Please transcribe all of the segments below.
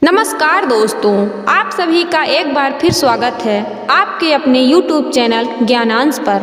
नमस्कार दोस्तों, आप सभी का एक बार फिर स्वागत है आपके अपने YouTube चैनल ज्ञानांश पर।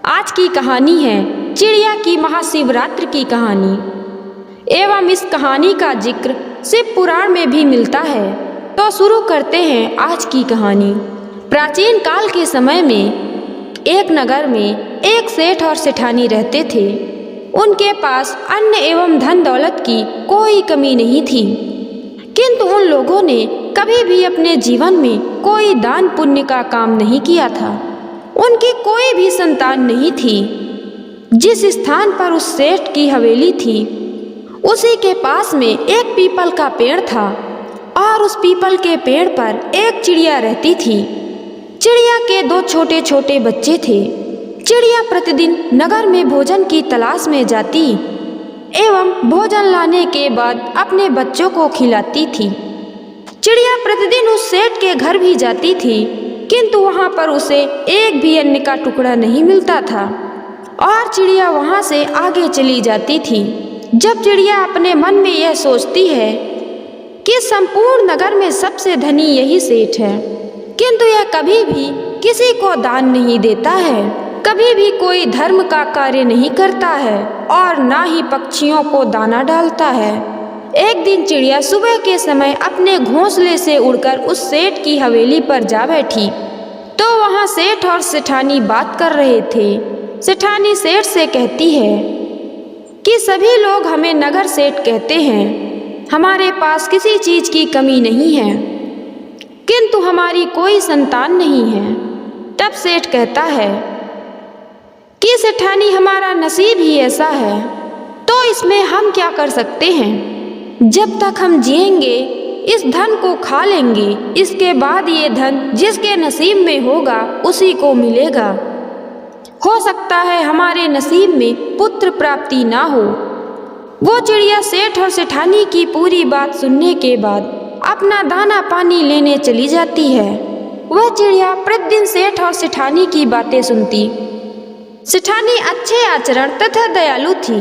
आज की कहानी है चिड़िया की महाशिवरात्रि की कहानी एवं इस कहानी का जिक्र शिव पुराण में भी मिलता है। तो शुरू करते हैं आज की कहानी। प्राचीन काल के समय में एक नगर में एक सेठ और सेठानी रहते थे। उनके पास अन्न एवं धन दौलत की कोई कमी नहीं थी, किंतु उन लोगों ने कभी भी अपने जीवन में कोई दान पुण्य का काम नहीं किया था। उनकी कोई भी संतान नहीं थी। जिस स्थान पर उस सेठ की हवेली थी उसी के पास में एक पीपल का पेड़ था और उस पीपल के पेड़ पर एक चिड़िया रहती थी। चिड़िया के दो छोटे छोटे बच्चे थे। चिड़िया प्रतिदिन नगर में भोजन की तलाश में जाती एवं भोजन लाने के बाद अपने बच्चों को खिलाती थी। चिड़िया प्रतिदिन उस सेठ के घर भी जाती थी, किंतु वहां पर उसे एक भी अन्न का टुकड़ा नहीं मिलता था और चिड़िया वहां से आगे चली जाती थी। जब चिड़िया अपने मन में यह सोचती है कि संपूर्ण नगर में सबसे धनी यही सेठ है, किंतु यह कभी भी किसी को दान नहीं देता है, कभी भी कोई धर्म का कार्य नहीं करता है और ना ही पक्षियों को दाना डालता है। एक दिन चिड़िया सुबह के समय अपने घोंसले से उड़कर उस सेठ की हवेली पर जा बैठी तो वहां सेठ और सेठानी बात कर रहे थे। सेठानी सेठ से कहती है कि सभी लोग हमें नगर सेठ कहते हैं, हमारे पास किसी चीज की कमी नहीं है, किंतु हमारी कोई संतान नहीं है। तब सेठ कहता है कि सेठानी हमारा नसीब ही ऐसा है, तो इसमें हम क्या कर सकते हैं। जब तक हम जिएंगे इस धन को खा लेंगे, इसके बाद ये धन जिसके नसीब में होगा उसी को मिलेगा। हो सकता है हमारे नसीब में पुत्र प्राप्ति ना हो। वो चिड़िया सेठ और सेठानी की पूरी बात सुनने के बाद अपना दाना पानी लेने चली जाती है। वह चिड़िया प्रतिदिन सेठ और सेठानी की बातें सुनती। सेठानी अच्छे आचरण तथा दयालु थी।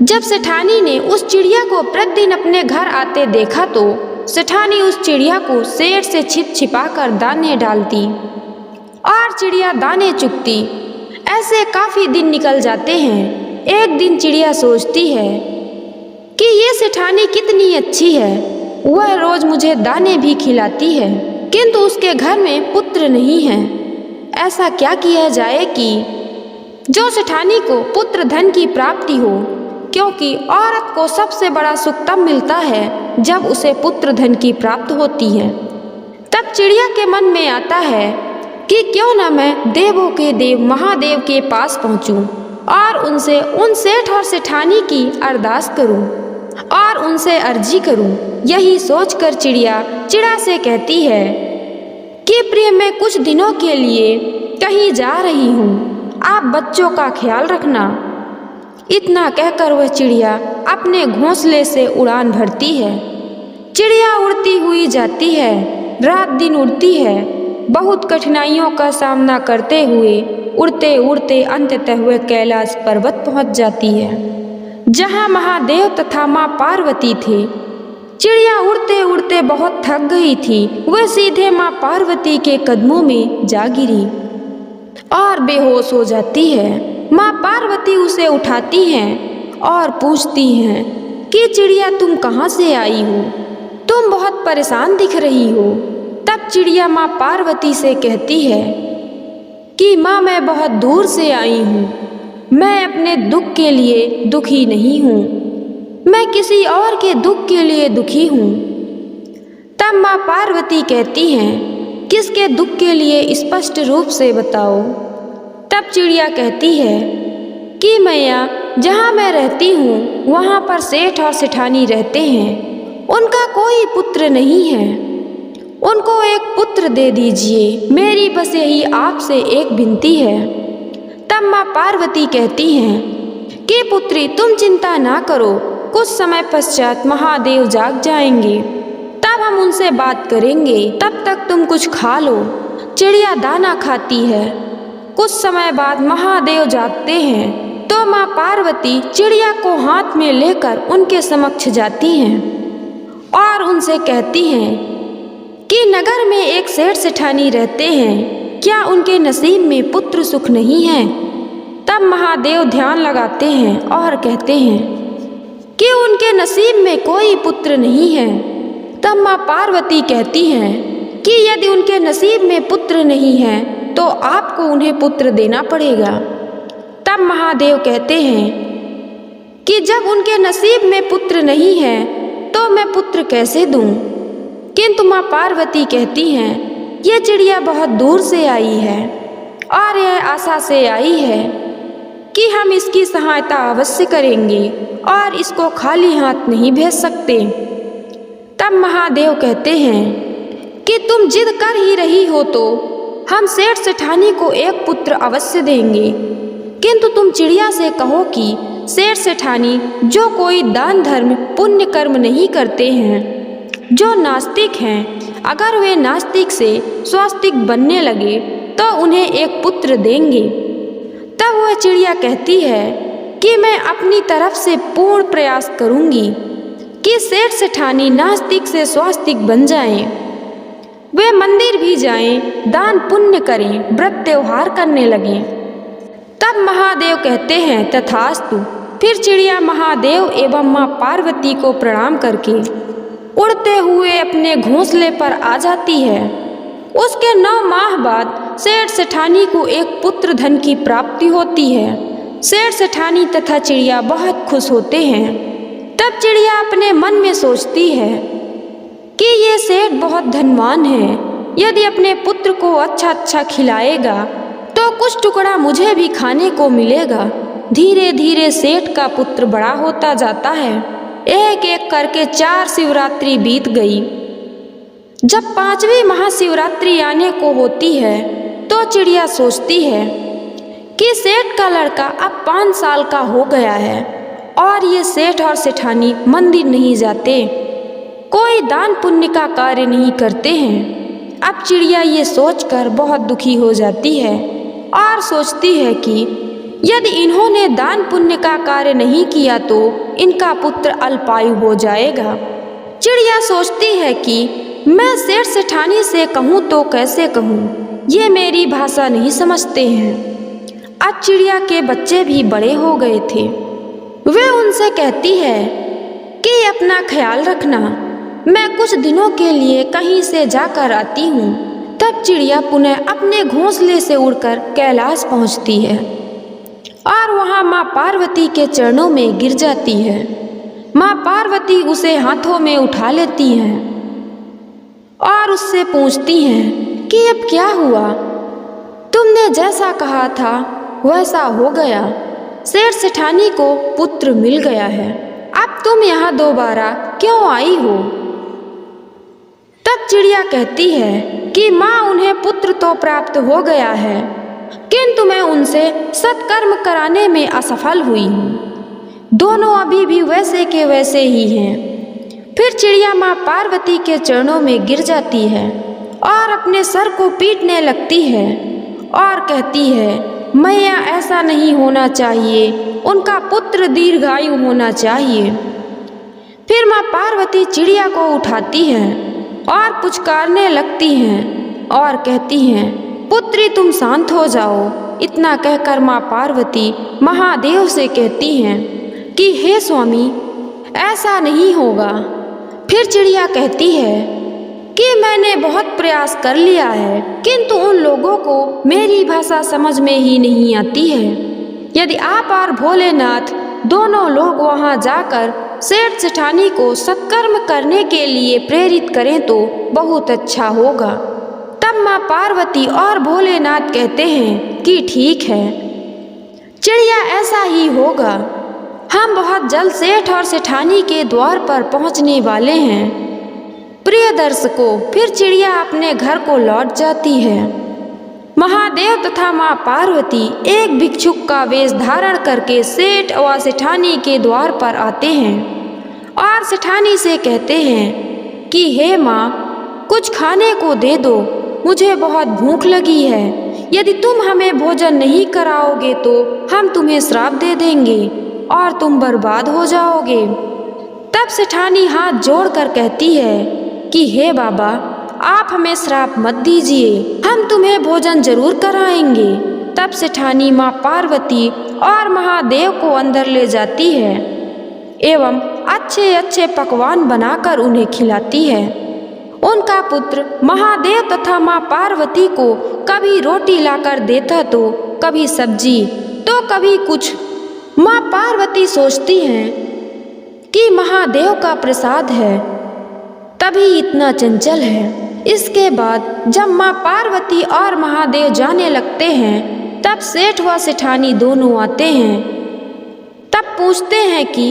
जब सेठानी ने उस चिड़िया को प्रतिदिन अपने घर आते देखा तो सेठानी उस चिड़िया को शेर से छिप छिपा कर दाने डालती और चिड़िया दाने चुगती। ऐसे काफी दिन निकल जाते हैं। एक दिन चिड़िया सोचती है कि ये सेठानी कितनी अच्छी है, वह रोज मुझे दाने भी खिलाती है, किंतु उसके घर में पुत्र नहीं है। ऐसा क्या किया जाए कि जो सेठानी को पुत्र धन की प्राप्ति हो, क्योंकि औरत को सबसे बड़ा सुख तब मिलता है जब उसे पुत्र धन की प्राप्त होती है। तब चिड़िया के मन में आता है कि क्यों न मैं देवों के देव महादेव के पास पहुंचूं और उनसे उन सेठ और सेठानी की अरदास करूं और उनसे अर्जी करूं। यही सोचकर चिड़िया चिड़ा से कहती है कि प्रिय, मैं कुछ दिनों के लिए कहीं जा रही हूँ, आप बच्चों का ख्याल रखना। इतना कहकर वह चिड़िया अपने घोंसले से उड़ान भरती है। चिड़िया उड़ती हुई जाती है, रात दिन उड़ती है, बहुत कठिनाइयों का सामना करते हुए उड़ते उड़ते अंततः वह कैलाश पर्वत पहुंच जाती है, जहां महादेव तथा मां पार्वती थे। चिड़िया उड़ते उड़ते बहुत थक गई थी। वह सीधे मां पार्वती के कदमों में जा गिरी और बेहोश हो जाती है। माँ पार्वती उसे उठाती हैं और पूछती हैं कि चिड़िया, तुम कहाँ से आई हो? तुम बहुत परेशान दिख रही हो। तब चिड़िया माँ पार्वती से कहती है कि माँ, मैं बहुत दूर से आई हूँ, मैं अपने दुख के लिए दुखी नहीं हूँ, मैं किसी और के दुख के लिए दुखी हूँ। तब माँ पार्वती कहती हैं, किसके दुख के लिए स्पष्ट रूप से बताओ। तब चिड़िया कहती है कि मैया, जहाँ मैं रहती हूँ वहाँ पर सेठ और सेठानी रहते हैं, उनका कोई पुत्र नहीं है, उनको एक पुत्र दे दीजिए, मेरी बस यही आपसे एक विनती है। तब माँ पार्वती कहती हैं कि पुत्री, तुम चिंता ना करो, कुछ समय पश्चात महादेव जाग जाएंगे, तब हम उनसे बात करेंगे, तब तक तुम कुछ खा लो। चिड़िया दाना खाती है। कुछ समय बाद महादेव जागते हैं तो माँ पार्वती चिड़िया को हाथ में लेकर उनके समक्ष जाती हैं और उनसे कहती हैं कि नगर में एक सेठ सेठानी रहते हैं, क्या उनके नसीब में पुत्र सुख नहीं है। तब महादेव ध्यान लगाते हैं और कहते हैं कि उनके नसीब में कोई पुत्र नहीं है। तब माँ पार्वती कहती हैं कि यदि उनके नसीब में पुत्र नहीं है तो आपको उन्हें पुत्र देना पड़ेगा। तब महादेव कहते हैं कि जब उनके नसीब में पुत्र नहीं है तो मैं पुत्र कैसे दूं। किंतु माँ पार्वती कहती हैं ये चिड़िया बहुत दूर से आई है और यह आशा से आई है कि हम इसकी सहायता अवश्य करेंगे और इसको खाली हाथ नहीं भेज सकते। तब महादेव कहते हैं कि तुम जिद कर ही रही हो तो हम सेठ सेठानी को एक पुत्र अवश्य देंगे, किंतु तुम चिड़िया से कहो कि सेठ सेठानी जो कोई दान धर्म पुण्य कर्म नहीं करते हैं, जो नास्तिक हैं, अगर वे नास्तिक से स्वास्तिक बनने लगे तो उन्हें एक पुत्र देंगे। तब वह चिड़िया कहती है कि मैं अपनी तरफ से पूर्ण प्रयास करूंगी कि सेठ सेठानी नास्तिक से स्वास्तिक बन जाएं, वे मंदिर भी जाएं, दान पुण्य करें, व्रत त्योहार करने लगें। तब महादेव कहते हैं तथास्तु। फिर चिड़िया महादेव एवं माँ पार्वती को प्रणाम करके उड़ते हुए अपने घोंसले पर आ जाती है। उसके 9 माह बाद सेठ सेठानी को एक पुत्र धन की प्राप्ति होती है। सेठ सेठानी तथा चिड़िया बहुत खुश होते हैं। तब चिड़िया अपने मन में सोचती है कि ये सेठ बहुत धनवान है, यदि अपने पुत्र को अच्छा खिलाएगा तो कुछ टुकड़ा मुझे भी खाने को मिलेगा। धीरे धीरे सेठ का पुत्र बड़ा होता जाता है। एक एक करके 4 शिवरात्रि बीत गई। जब 5वीं महाशिवरात्रि आने को होती है तो चिड़िया सोचती है कि सेठ का लड़का अब 5 साल का हो गया है और ये सेठ और सेठानी मंदिर नहीं जाते, कोई दान पुण्य का कार्य नहीं करते हैं। अब चिड़िया ये सोचकर बहुत दुखी हो जाती है और सोचती है कि यदि इन्होंने दान पुण्य का कार्य नहीं किया तो इनका पुत्र अल्पायु हो जाएगा। चिड़िया सोचती है कि मैं सेठ सेठानी से कहूँ तो कैसे कहूँ, ये मेरी भाषा नहीं समझते हैं। अब चिड़िया के बच्चे भी बड़े हो गए थे। वे उनसे कहती है कि अपना ख्याल रखना, मैं कुछ दिनों के लिए कहीं से जाकर आती हूँ। तब चिड़िया पुनः अपने घोंसले से उड़कर कैलाश पहुँचती है और वहाँ माँ पार्वती के चरणों में गिर जाती है। माँ पार्वती उसे हाथों में उठा लेती हैं और उससे पूछती हैं कि अब क्या हुआ, तुमने जैसा कहा था वैसा हो गया, सेठ सेठानी को पुत्र मिल गया है, अब तुम यहाँ दोबारा क्यों आई हो। तब चिड़िया कहती है कि माँ उन्हें पुत्र तो प्राप्त हो गया है, किंतु मैं उनसे सत्कर्म कराने में असफल हुई हूँ। दोनों अभी भी वैसे के वैसे ही हैं। फिर चिड़िया माँ पार्वती के चरणों में गिर जाती है और अपने सर को पीटने लगती है और कहती है मैया ऐसा नहीं होना चाहिए, उनका पुत्र दीर्घायु होना चाहिए। फिर माँ पार्वती चिड़िया को उठाती हैं और पुचकारने लगती हैं और कहती हैं पुत्री तुम शांत हो जाओ। इतना कहकर माँ पार्वती महादेव से कहती हैं कि हे स्वामी ऐसा नहीं होगा। फिर चिड़िया कहती है कि मैंने बहुत प्रयास कर लिया है, किंतु उन लोगों को मेरी भाषा समझ में ही नहीं आती है। यदि आप और भोलेनाथ दोनों लोग वहां जाकर सेठ सेठानी को सत्कर्म करने के लिए प्रेरित करें तो बहुत अच्छा होगा। तब माँ पार्वती और भोलेनाथ कहते हैं कि ठीक है चिड़िया, ऐसा ही होगा। हम बहुत जल्द सेठ और सेठानी के द्वार पर पहुंचने वाले हैं। प्रिय दर्शकों, फिर चिड़िया अपने घर को लौट जाती है। महादेव तथा माँ पार्वती एक भिक्षुक का वेश धारण करके सेठ व सेठानी के द्वार पर आते हैं और सेठानी से कहते हैं कि हे माँ कुछ खाने को दे दो, मुझे बहुत भूख लगी है। यदि तुम हमें भोजन नहीं कराओगे तो हम तुम्हें श्राप दे देंगे और तुम बर्बाद हो जाओगे। तब तब सेठानी हाथ जोड़कर कहती है कि हे बाबा, आप हमें श्राप मत दीजिए, हम तुम्हें भोजन जरूर कराएंगे। तब सेठानी माँ पार्वती और महादेव को अंदर ले जाती है एवं अच्छे अच्छे पकवान बनाकर उन्हें खिलाती है। उनका पुत्र महादेव तथा माँ पार्वती को कभी रोटी लाकर देता तो कभी सब्जी तो कभी कुछ। माँ पार्वती सोचती हैं कि महादेव का प्रसाद है तभी इतना चंचल है। इसके बाद जब माँ पार्वती और महादेव जाने लगते हैं तब सेठ व सेठानी दोनों आते हैं। तब पूछते हैं कि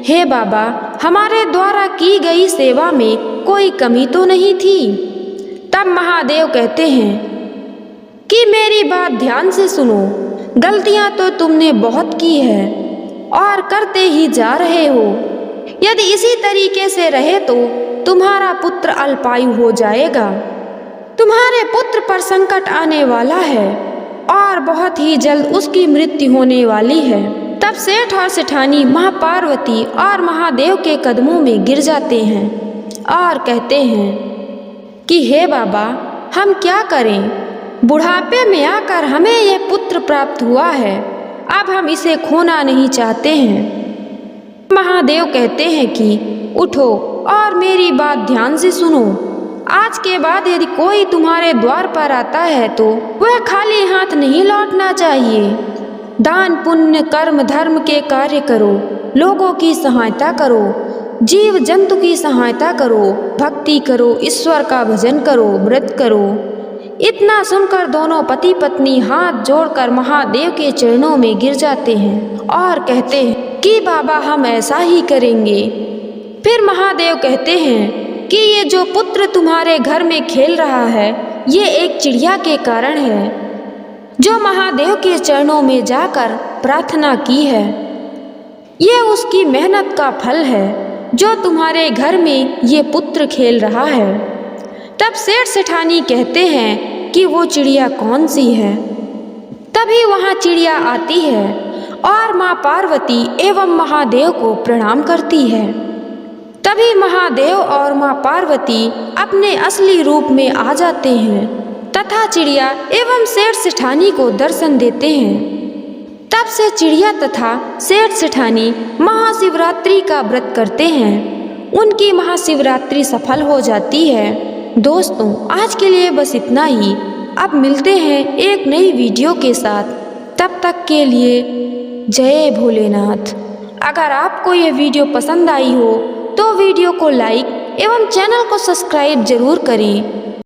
हे बाबा, हमारे द्वारा की गई सेवा में कोई कमी तो नहीं थी। तब महादेव कहते हैं कि मेरी बात ध्यान से सुनो, गलतियां तो तुमने बहुत की है और करते ही जा रहे हो। यदि इसी तरीके से रहे तो तुम्हारा पुत्र अल्पायु हो जाएगा। तुम्हारे पुत्र पर संकट आने वाला है और बहुत ही जल्द उसकी मृत्यु होने वाली है। तब सेठ और सेठानी माँ पार्वती और महादेव के कदमों में गिर जाते हैं और कहते हैं कि हे बाबा, हम क्या करें, बुढ़ापे में आकर हमें यह पुत्र प्राप्त हुआ है, अब हम इसे खोना नहीं चाहते हैं। महादेव कहते हैं कि उठो और मेरी बात ध्यान से सुनो। आज के बाद यदि कोई तुम्हारे द्वार पर आता है तो वह खाली हाथ नहीं लौटना चाहिए। दान पुण्य कर्म धर्म के कार्य करो, लोगों की सहायता करो, जीव जंतु की सहायता करो, भक्ति करो, ईश्वर का भजन करो, व्रत करो। इतना सुनकर दोनों पति पत्नी हाथ जोड़कर महादेव के चरणों में गिर जाते हैं और कहते हैं कि बाबा, हम ऐसा ही करेंगे। फिर महादेव कहते हैं कि ये जो पुत्र तुम्हारे घर में खेल रहा है ये एक चिड़िया के कारण है जो महादेव के चरणों में जाकर प्रार्थना की है। ये उसकी मेहनत का फल है जो तुम्हारे घर में ये पुत्र खेल रहा है। तब सेठ सेठानी कहते हैं कि वो चिड़िया कौन सी है। तभी वहाँ चिड़िया आती है और माँ पार्वती एवं महादेव को प्रणाम करती है। तभी महादेव और माँ पार्वती अपने असली रूप में आ जाते हैं तथा चिड़िया एवं सेठ सेठानी को दर्शन देते हैं। तब से चिड़िया तथा सेठ सेठानी महाशिवरात्रि का व्रत करते हैं। उनकी महाशिवरात्रि सफल हो जाती है। दोस्तों, आज के लिए बस इतना ही। अब मिलते हैं एक नई वीडियो के साथ। तब तक के लिए जय भोलेनाथ। अगर आपको यह वीडियो पसंद आई हो तो वीडियो को लाइक एवं चैनल को सब्सक्राइब जरूर करें।